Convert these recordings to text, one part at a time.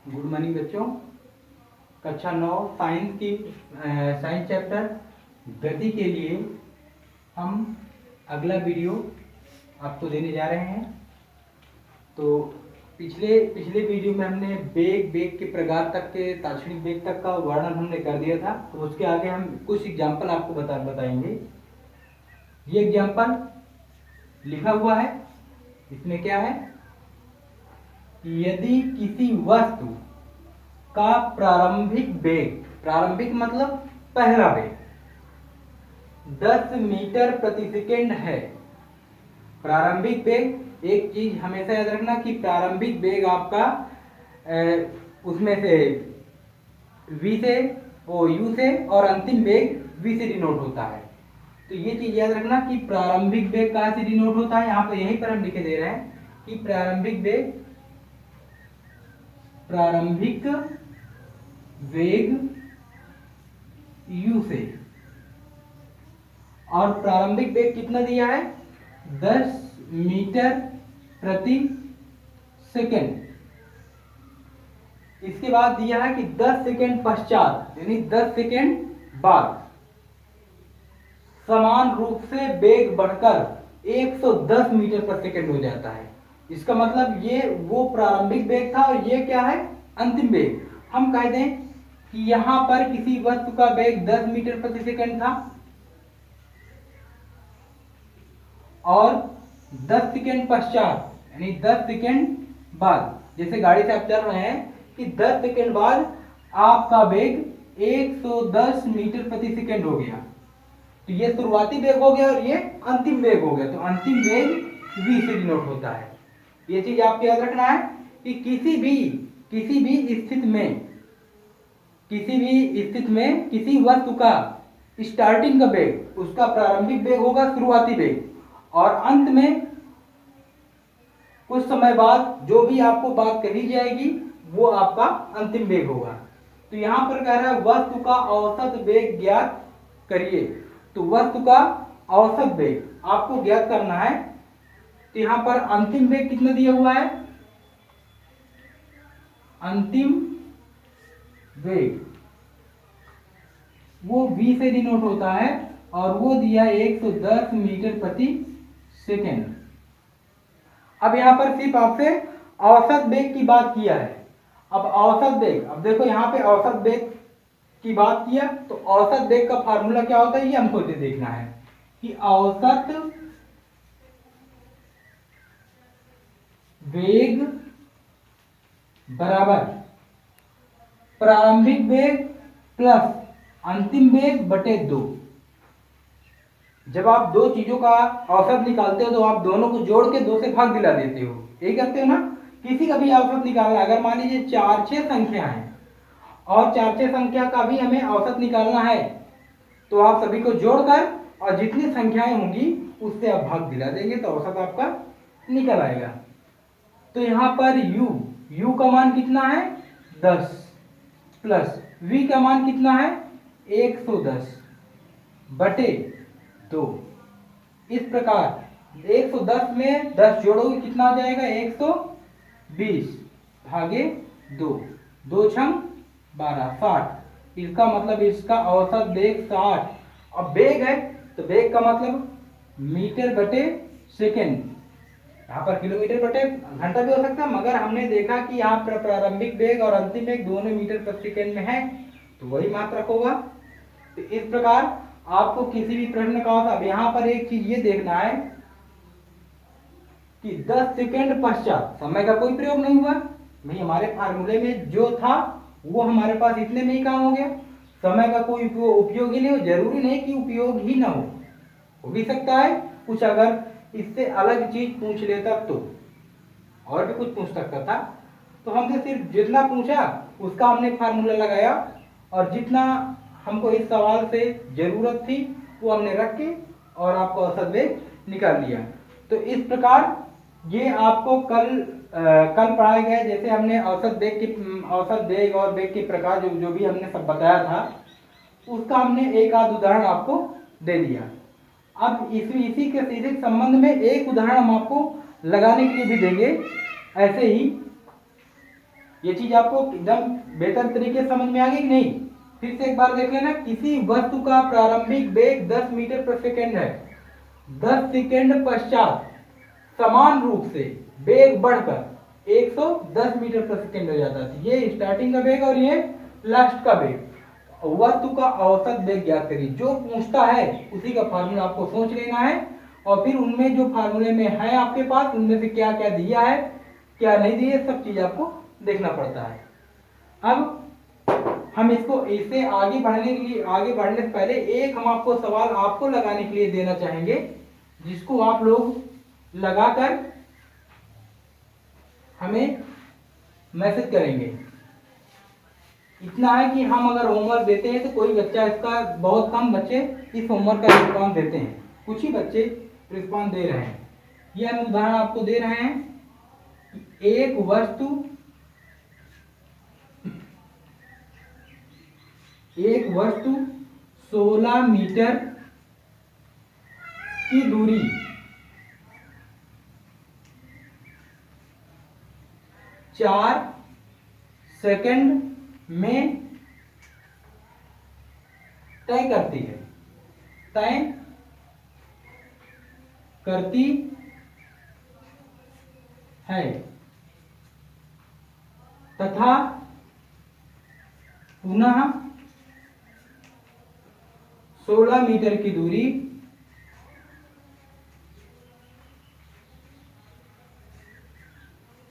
Good morning बच्चों। कक्षा 9 science chapter गति के लिए हम अगला वीडियो आपको देने जा रहे हैं। तो पिछले पिछले वीडियो में हमने वेग के प्रकार तक के ताक्षणिक वेग तक का वर्णन हमने कर दिया था। तो उसके आगे हम कुछ एग्जाम्पल आपको बताएंगे। ये एग्जाम्पल लिखा हुआ है, इसमें क्या है, यदि किसी वस्तु का प्रारंभिक मतलब पहला वेग 10 मीटर प्रति सेकेंड है। प्रारंभिक वेग, एक चीज हमेशा याद रखना कि प्रारंभिक वेग आपका उसमें से v से u से और अंतिम वेग v से डिनोट होता है। तो ये चीज याद रखना कि प्रारंभिक वेग कहाँ से डिनोट होता है। यहाँ पर यहीं पर हम लिखे दे रहे हैं कि प्रारंभिक वेग u से, और प्रारंभिक वेग कितना दिया है, 10 मीटर प्रति सेकेंड। इसके बाद दिया है कि 10 सेकेंड पश्चात यानी 10 सेकेंड बाद समान रूप से वेग बढ़कर 110 मीटर पर सेकेंड हो जाता है। इसका मतलब ये वो प्रारंभिक वेग था और ये क्या है, अंतिम वेग। हम कह दें कि यहां पर किसी वस्तु का वेग 10 मीटर प्रति सेकंड था और 10 सेकंड पश्चात यानी 10 सेकंड बाद, जैसे गाड़ी से आप चल रहे हैं कि 10 सेकंड बाद आपका वेग 110 मीटर प्रति सेकंड हो गया। तो ये शुरुआती वेग हो गया और ये अंतिम वेग हो गया। तो अंतिम वेग v से डिनोट होता है। ये चीज आपको याद रखना है कि किसी भी स्थिति में किसी वस्तु का स्टार्टिंग का वेग उसका प्रारंभिक वेग होगा शुरुआती वेग, और अंत में कुछ समय बाद जो भी आपको बात कही जाएगी वो आपका अंतिम वेग होगा। तो यहां पर कह रहा है वस्तु का औसत वेग ज्ञात करिए। तो वस्तु का औसत वेग आपको ज्ञात करना है। तो यहां पर अंतिम वेग कितना दिया हुआ है, अंतिम वेग वो v से डिनोट होता है और वो दिया 110 मीटर प्रति सेकेंड। अब यहां पर सिर्फ आपसे औसत वेग की बात किया है। अब औसत वेग, अब देखो यहां पे औसत वेग की बात किया तो औसत वेग का फार्मूला क्या होता है ये हमको देखना है कि औसत वेग बराबर प्रारंभिक वेग प्लस अंतिम वेग बटे 2। जब आप दो चीजों का औसत निकालते हो तो आप दोनों को जोड़ के 2 से भाग दिला देते हो, यही करते हो ना। किसी का भी औसत निकालना, अगर मान लीजिए 4-6 संख्या है और 4-6 संख्या का भी हमें औसत निकालना है तो आप सभी को जोड़कर और जितनी संख्याएं होंगी उससे आप भाग दिला देंगे तो औसत आपका निकल आएगा। तो यहां पर u का मान कितना है, 10 प्लस v का मान कितना है, 110 बटे 2। इस प्रकार 110 में 10 जोड़ोगे कितना आ जाएगा, 120 भागे 2, 2 छंग 12, 60। इसका मतलब इसका औसत वेग 60। अब वेग है तो वेग का मतलब मीटर बटे सेकेंड, यहाँ पर किलोमीटर बटे घंटा भी हो सकता है, मगर हमने देखा कि यहाँ पर प्रारंभिक वेग और अंतिम वेग दोनों मीटर प्रति सेकेंड में है तो वही मात्रक होगा। तो इस प्रकार आपको किसी भी प्रश्न का अब यहाँ पर एक चीज ये देखना है कि 10 सेकेंड पश्चात समय का कोई प्रयोग नहीं हुआ भाई, हमारे फार्मूले में जो था वो हमारे पास इतने में ही काम हो गया। समय का कोई उपयोग ही नहीं हो, जरूरी नहीं कि उपयोग ही ना हो भी सकता है कुछ अगर इससे अलग चीज पूछ लेता तो और भी कुछ पूछ सकता था। तो हमसे सिर्फ जितना पूछा उसका हमने फार्मूला लगाया और जितना हमको इस सवाल से जरूरत थी वो हमने रख के और आपको औसत वेग निकाल लिया। तो इस प्रकार ये आपको कल पढ़ाया गया, जैसे हमने औसत वेग और वेग के प्रकार जो भी हमने सब बताया था उसका हमने एक आध उदाहरण आपको दे दिया। अब इसी के सीधे संबंध में एक उदाहरण हम आपको लगाने के लिए भी देंगे। ऐसे ही ये चीज आपको एकदम बेहतर तरीके से समझ में आ गई कि नहीं? फिर से एक बार देख लेना, किसी वस्तु का प्रारंभिक वेग 10 मीटर प्रति सेकंड है, 10 सेकंड पश्चात समान रूप से वेग बढ़कर 110 मीटर प्रति सेकंड हो जाता है। ये स्टार्टिंग का वेग और ये लास्ट का वेग। वस्तु का औसत वेग ज्ञात करिए। जो पूछता है उसी का फार्मूला आपको सोच लेना है और फिर उनमें जो फार्मूले में है आपके पास उनमें से क्या क्या दिया है क्या नहीं दिया, सब चीज आपको देखना पड़ता है। अब हम इसको इससे आगे बढ़ने के लिए, आगे बढ़ने से पहले एक हम आपको सवाल आपको लगाने के लिए देना चाहेंगे, जिसको आप लोग लगाकर हमें मैसेज करेंगे। इतना है कि हम अगर होमवर्क देते हैं तो कोई बच्चा इसका, बहुत कम बच्चे इस होमवर्क का रिस्पॉन्स देते हैं, कुछ ही बच्चे रिस्पॉन्स दे रहे हैं। ये हम उदाहरण आपको दे रहे हैं, एक वस्तु 16 मीटर की दूरी 4 सेकंड में तय करती है तथा पुनः 16 मीटर की दूरी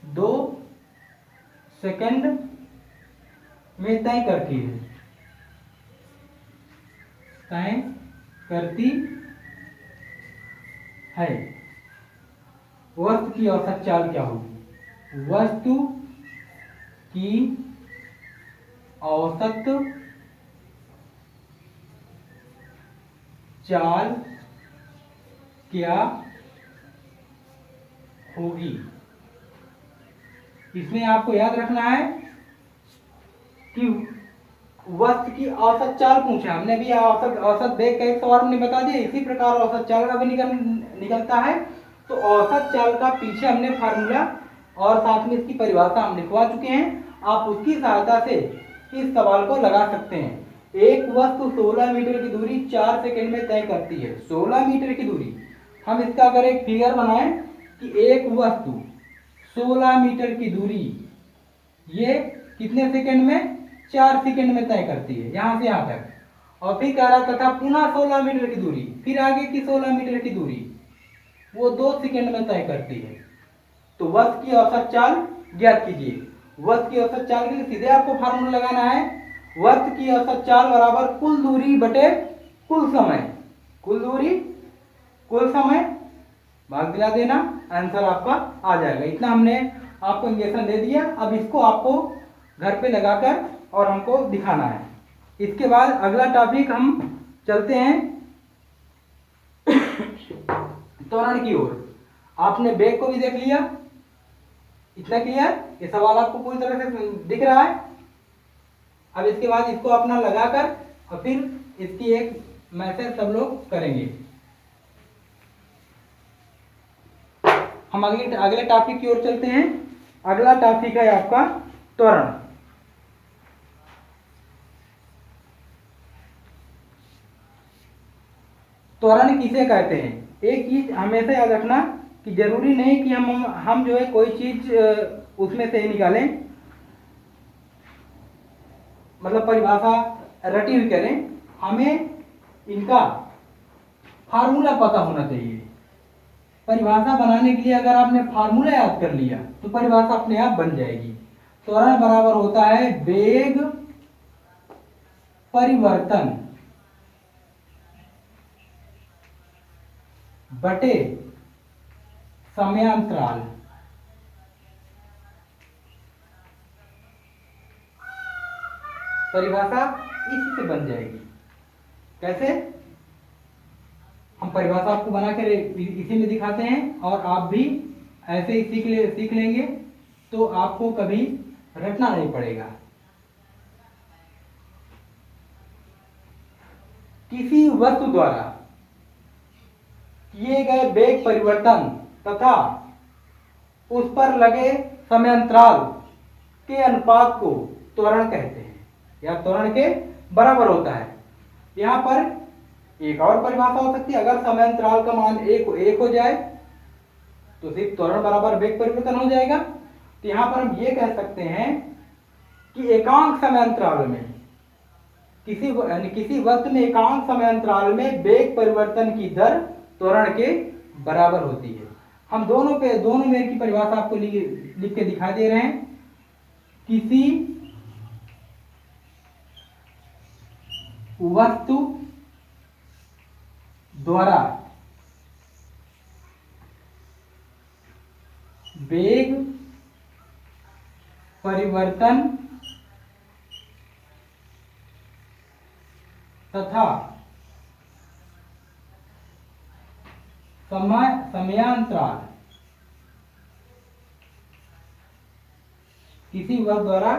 2 सेकंड में तय करती है। वस्तु की औसत चाल क्या होगी? वस्तु की औसत चाल क्या होगी? इसमें आपको याद रखना है कि वस्तु की औसत चाल पूछा हमने भी, औसत वेग का एक सवाल हमने बता दिया, इसी प्रकार औसत चाल का भी निकलता है। तो औसत चाल का पीछे हमने फार्मूला और साथ में इसकी परिभाषा हम लिखवा चुके हैं। आप उसकी सहायता से इस सवाल को लगा सकते हैं। एक वस्तु 16 मीटर की दूरी 4 सेकंड में तय करती है। 16 मीटर की दूरी, हम इसका अगर एक फिगर बनाएं कि एक वस्तु 16 मीटर की दूरी ये कितने सेकंड में? 4 सेकंड में तय करती है, यहां से यहां तक। और फिर कह रहा तथा पुनः 16 मीटर की दूरी, फिर आगे की 16 मीटर की दूरी वो 2 सेकंड में तय करती है। तो वस्तु की औसत चाल ज्ञात कीजिए। वस्तु की औसत चाल के लिए सीधे आपको फार्मूला लगाना है, वस्तु की औसत चाल बराबर कुल दूरी बटे कुल समय। कुल दूरी कुल समय भाग दिला देना, आंसर आपका आ जाएगा। इतना हमने आपको इंजेक्शन दे दिया। अब इसको आपको घर पे लगाकर और हमको दिखाना है। इसके बाद अगला टॉपिक हम चलते हैं त्वरण की ओर। आपने वेग को भी देख लिया, इतना क्लियर? ये सवाल आपको पूरी तरह से दिख रहा है। अब इसके बाद इसको अपना लगाकर और फिर इसकी एक मैसेज सब लोग करेंगे। हम अगले टॉपिक की ओर चलते हैं। अगला टॉपिक है आपका त्वरण। त्वरण किसे कहते हैं? एक चीज हमेशा याद रखना कि जरूरी नहीं कि हम जो है कोई चीज उसमें से ही निकालें, मतलब परिभाषा रटी हुई करें। हमें इनका फार्मूला पता होना चाहिए। परिभाषा बनाने के लिए अगर आपने फार्मूला याद कर लिया तो परिभाषा अपने आप बन जाएगी। त्वरण बराबर होता है वेग परिवर्तन बटे समयांतराल। परिभाषा इसी से बन जाएगी। कैसे? हम परिभाषा आपको बनाकर इसी में दिखाते हैं और आप भी ऐसे ही सीख लेंगे तो आपको कभी रटना नहीं पड़ेगा। किसी वस्तु द्वारा किए गए वेग परिवर्तन तथा उस पर लगे समयांतराल के अनुपात को त्वरण कहते हैं या त्वरण के बराबर होता है। यहाँ पर एक और परिभाषा हो सकती है, अगर समय अंतराल का मान एक हो जाए तो सिर्फ त्वरण बराबर वेग परिवर्तन हो जाएगा। तो यहाँ पर हम ये कह सकते हैं कि एकांक समय अंतराल में किसी वस्तु में एकांक समय अंतराल में वेग परिवर्तन की दर त्वरण के बराबर होती है। हम दोनों में की परिभाषा आपको लिख के दिखा दे रहे हैं। किसी वस्तु द्वारा वेग परिवर्तन तथा समयांतराल किसी वस्तु द्वारा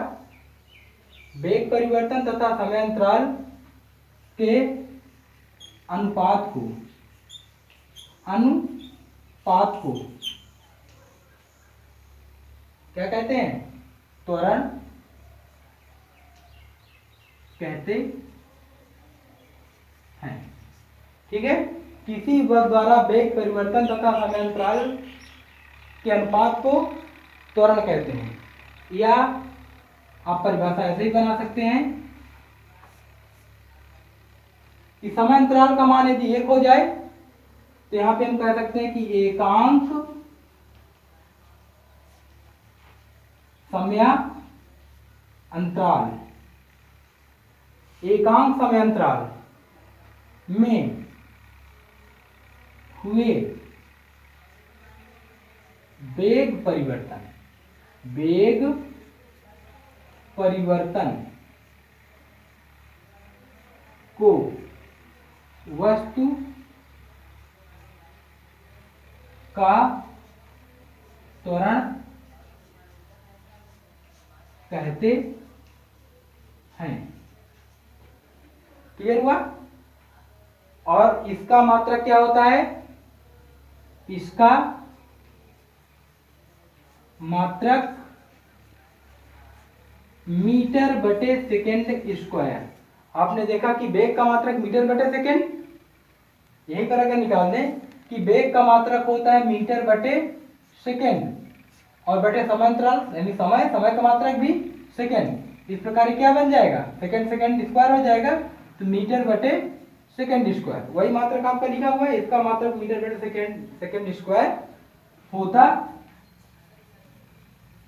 वेग परिवर्तन तथा समयांतराल के अनुपात को क्या कहते हैं? त्वरण कहते हैं। ठीक है, किसी वस्तु द्वारा वेग परिवर्तन तथा समयांतराल के अनुपात को त्वरण कहते हैं। या आप परिभाषा ऐसे ही बना सकते हैं कि समयांतराल का मान यदि 1 हो जाए तो यहां पे हम कह सकते हैं कि एकांक समयांतराल में हुए वेग परिवर्तन को वस्तु का त्वरण कहते हैं। क्लियर हुआ? और इसका मात्रक क्या होता है? इसका मात्रक मीटर बटे सेकेंड स्क्वायर। आपने देखा कि वेग का मात्रक मीटर बटे सेकेंड, यहीं पर अगर निकाल दें कि वेग का मात्रक होता है मीटर बटे सेकेंड और बटे समांतराल यानी समय का मात्रक भी सेकेंड। इस प्रकार क्या बन जाएगा? सेकेंड स्क्वायर हो जाएगा, तो मीटर बटे सेकेंड स्क्वायर वही मात्रक आपका लिखा हुआ है। इसका मात्रक मीटर बटे सेकेंड स्क्वायर होता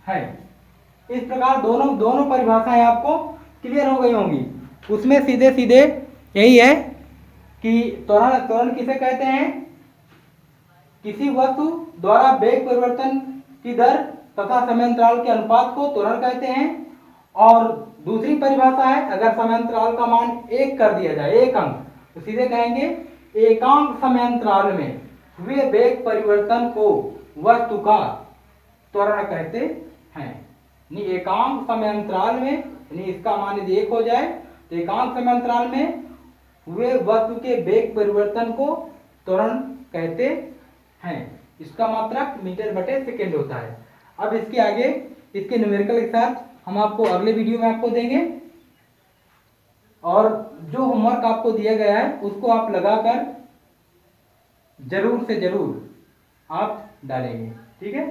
है। इस प्रकार दोनों परिभाषाएं आपको क्लियर हो गई होंगी। उसमें सीधे यही है कि त्वरण किसे कहते हैं? किसी वस्तु द्वारा वेग परिवर्तन की दर तथा समयांतराल के अनुपात को त्वरण कहते हैं। और दूसरी परिभाषा है, अगर समयांतराल का मान 1 कर दिया जाए, 1 अंक, तो सीधे कहेंगे एकांक समयांतराल में हुए वेग परिवर्तन को वस्तु का त्वरण कहते हैं। एकांक समयांतराल में इसका मान यदि 1 हो जाए तो एकांक समयांतराल में हुए वस्तु के वेग परिवर्तन को त्वरण कहते हैं। इसका मात्रक मीटर बटे सेकेंड होता है। अब इसके आगे इसके न्यूमेरिकल के साथ हम आपको अगले वीडियो में आपको देंगे, और जो होमवर्क आपको दिया गया है उसको आप लगाकर जरूर से जरूर आप डालेंगे। ठीक है।